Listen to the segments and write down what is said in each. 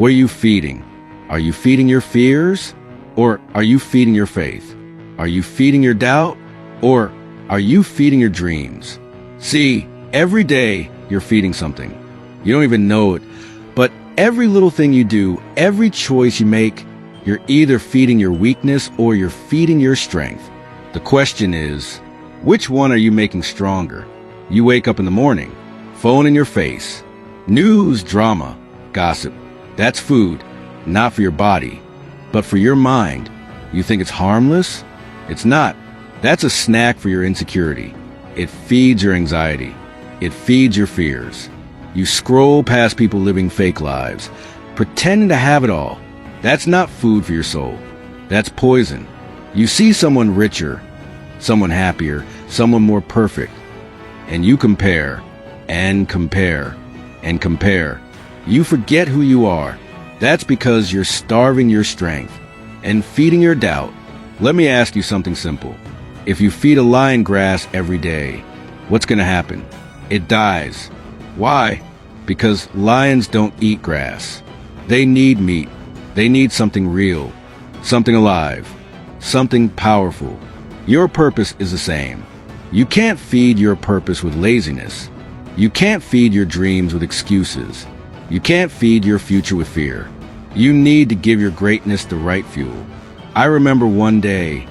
What are you feeding? Are you feeding your fears? Or are you feeding your faith? Are you feeding your doubt? Or are you feeding your dreams? See, every day you're feeding something. You don't even know it, but every little thing you do, every choice you make, you're either feeding your weakness or you're feeding your strength. The question is, which one are you making stronger? You wake up in the morning, phone in your face, news, drama, gossip. That's food, not for your body, but for your mind. You think it's harmless? It's not. That's a snack for your insecurity. It feeds your anxiety. It feeds your fears. You scroll past people living fake lives, pretending to have it all. That's not food for your soul. That's poison. You see someone richer, someone happier, someone more perfect, and you compare, and compare, and compare. You forget who you are. That's because you're starving your strength and feeding your doubt. Let me ask you something simple. If you feed a lion grass every day, what's going to happen? It dies. Why? Because lions don't eat grass. They need meat. They need something real, something alive, something powerful. Your purpose is the same. You can't feed your purpose with laziness. You can't feed your dreams with excuses. You can't feed your future with fear. You need to give your greatness the right fuel. I remember one day,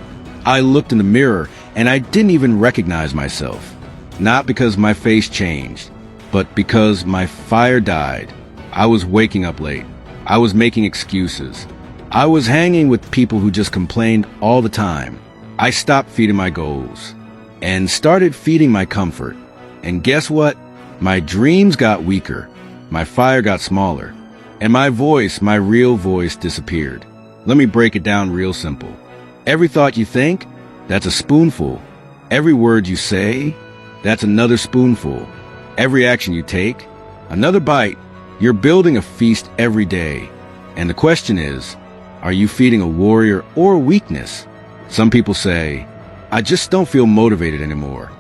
I looked in the mirror and I didn't even recognize myself. Not because my face changed, but because my fire died. I was waking up late. I was making excuses. I was hanging with people who just complained all the time. I stopped feeding my goals and started feeding my comfort. And guess what? My dreams got weaker. My fire got smaller. And my voice, my real voice, disappeared. Let me break it down real simple. Every thought you think, that's a spoonful. Every word you say, that's another spoonful. Every action you take, another bite. You're building a feast every day. And the question is, are you feeding a warrior or weakness? Some people say, I just don't feel motivated anymore.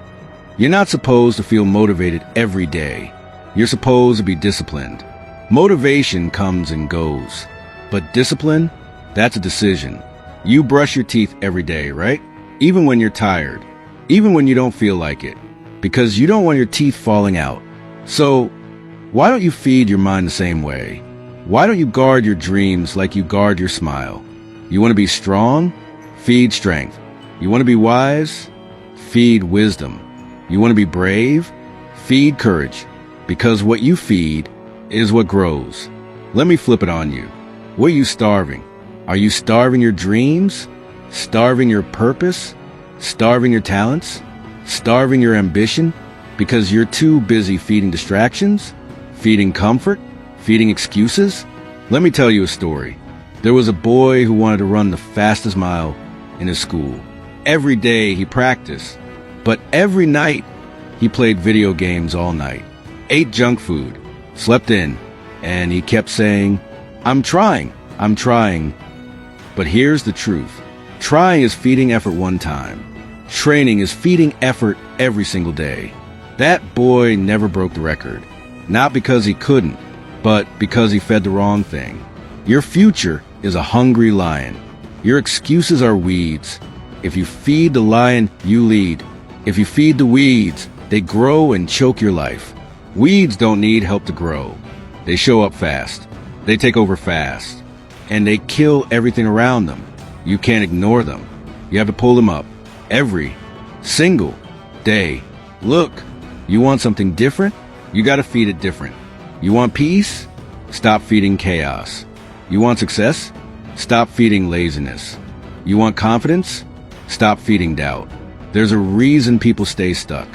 You're not supposed to feel motivated every day. You're supposed to be disciplined. Motivation comes and goes. But discipline, that's a decision. You brush your teeth every day, right? Even when you're tired. Even when you don't feel like it. Because you don't want your teeth falling out. So, why don't you feed your mind the same way? Why don't you guard your dreams like you guard your smile? You want to be strong? Feed strength. You want to be wise? Feed wisdom. You want to be brave? Feed courage. Because what you feed is what grows. Let me flip it on you. What are you starving? Are you starving your dreams? Starving your purpose? Starving your talents? Starving your ambition? Because you're too busy feeding distractions? Feeding comfort? Feeding excuses? Let me tell you a story. There was a boy who wanted to run the fastest mile in his school. Every day he practiced, but every night he played video games all night, ate junk food, slept in, and he kept saying, I'm trying. But here's the truth. Trying is feeding effort one time. Training is feeding effort every single day. That boy never broke the record. Not because he couldn't, but because he fed the wrong thing. Your future is a hungry lion. Your excuses are weeds. If you feed the lion, you lead. If you feed the weeds, they grow and choke your life. Weeds don't need help to grow. They show up fast. They take over fast. And they kill everything around them. You can't ignore them. You have to pull them up. Every single day. Look, you want something different? You gotta feed it different. You want peace? Stop feeding chaos. You want success? Stop feeding laziness. You want confidence? Stop feeding doubt. There's a reason people stay stuck.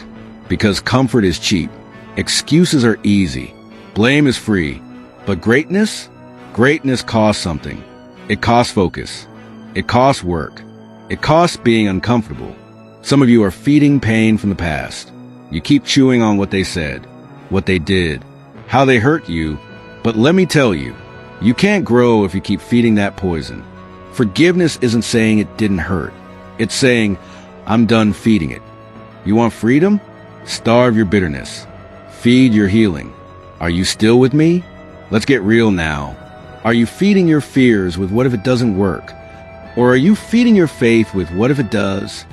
Because comfort is cheap. Excuses are easy. Blame is free. But greatness? Greatness costs something. It costs focus. It costs work. It costs being uncomfortable. Some of you are feeding pain from the past. You keep chewing on what they said, what they did, how they hurt you. But let me tell you, you can't grow if you keep feeding that poison. Forgiveness isn't saying it didn't hurt. It's saying, I'm done feeding it. You want freedom? Starve your bitterness. Feed your healing. Are you still with me? Let's get real now. Are you feeding your fears with what if it doesn't work? Or are you feeding your faith with what if it does?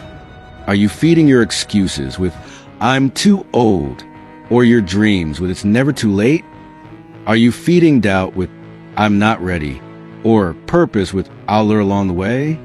Are you feeding your excuses with I'm too old? Or your dreams with it's never too late? Are you feeding doubt with I'm not ready? Or purpose with I'll learn along the way?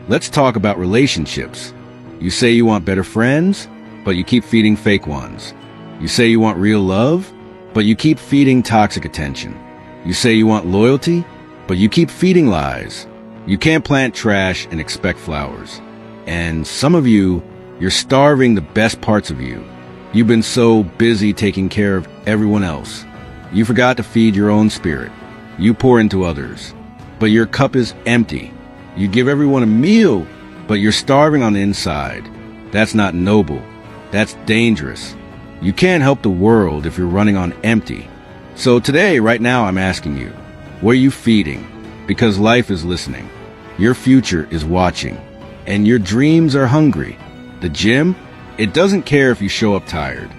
Let's talk about relationships. You say you want better friends, but you keep feeding fake ones. You say you want real love, but you keep feeding toxic attention. You say you want loyalty, but you keep feeding lies. You can't plant trash and expect flowers. And some of you, you're starving the best parts of you. You've been so busy taking care of everyone else. You forgot to feed your own spirit. You pour into others, but your cup is empty. You give everyone a meal, but you're starving on the inside. That's not noble. That's dangerous. You can't help the world if you're running on empty. So today, right now, I'm asking you, what are you feeding? Because life is listening. Your future is watching. And your dreams are hungry. The gym, it doesn't care if you show up tired.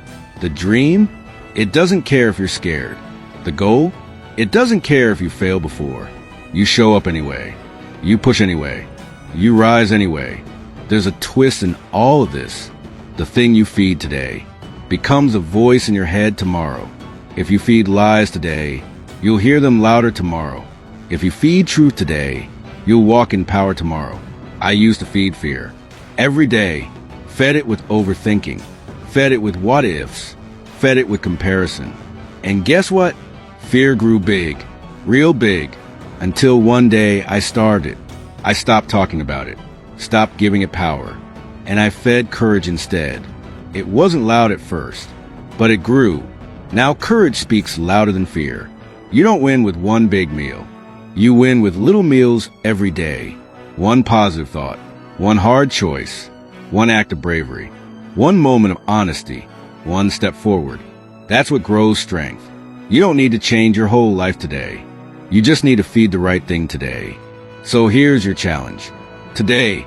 The dream, it doesn't care if you're scared. The goal, it doesn't care if you fail before. You show up anyway. You push anyway. You rise anyway. There's a twist in all of this. The thing you feed today becomes a voice in your head tomorrow. If you feed lies today, you'll hear them louder tomorrow. If you feed truth today, you'll walk in power tomorrow. I used to feed fear. Every day, fed it with overthinking, fed it with what ifs, fed it with comparison. And guess what? Fear grew big, real big, until one day I starved it. I stopped talking about it, stopped giving it power, and I fed courage instead. It wasn't loud at first, but it grew. Now courage speaks louder than fear. You don't win with one big meal. You win with little meals every day. One positive thought, one hard choice, one act of bravery, one moment of honesty, one step forward. That's what grows strength. You don't need to change your whole life today. You just need to feed the right thing today. So here's your challenge. Today,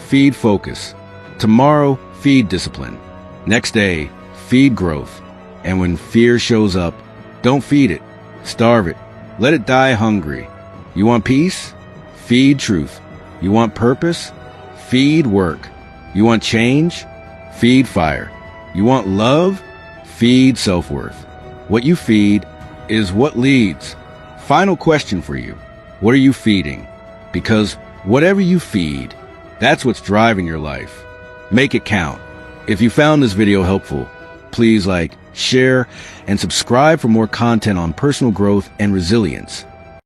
feed focus. Tomorrow, feed discipline. Next day, feed growth. And when fear shows up, don't feed it. Starve it. Let it die hungry. You want peace? Feed truth. You want purpose? Feed work. You want change? Feed fire. You want love? Feed self-worth. What you feed is what leads. Final question for you. What are you feeding? Because whatever you feed, that's what's driving your life. Make it count. If you found this video helpful, please like, share, and subscribe for more content on personal growth and resilience.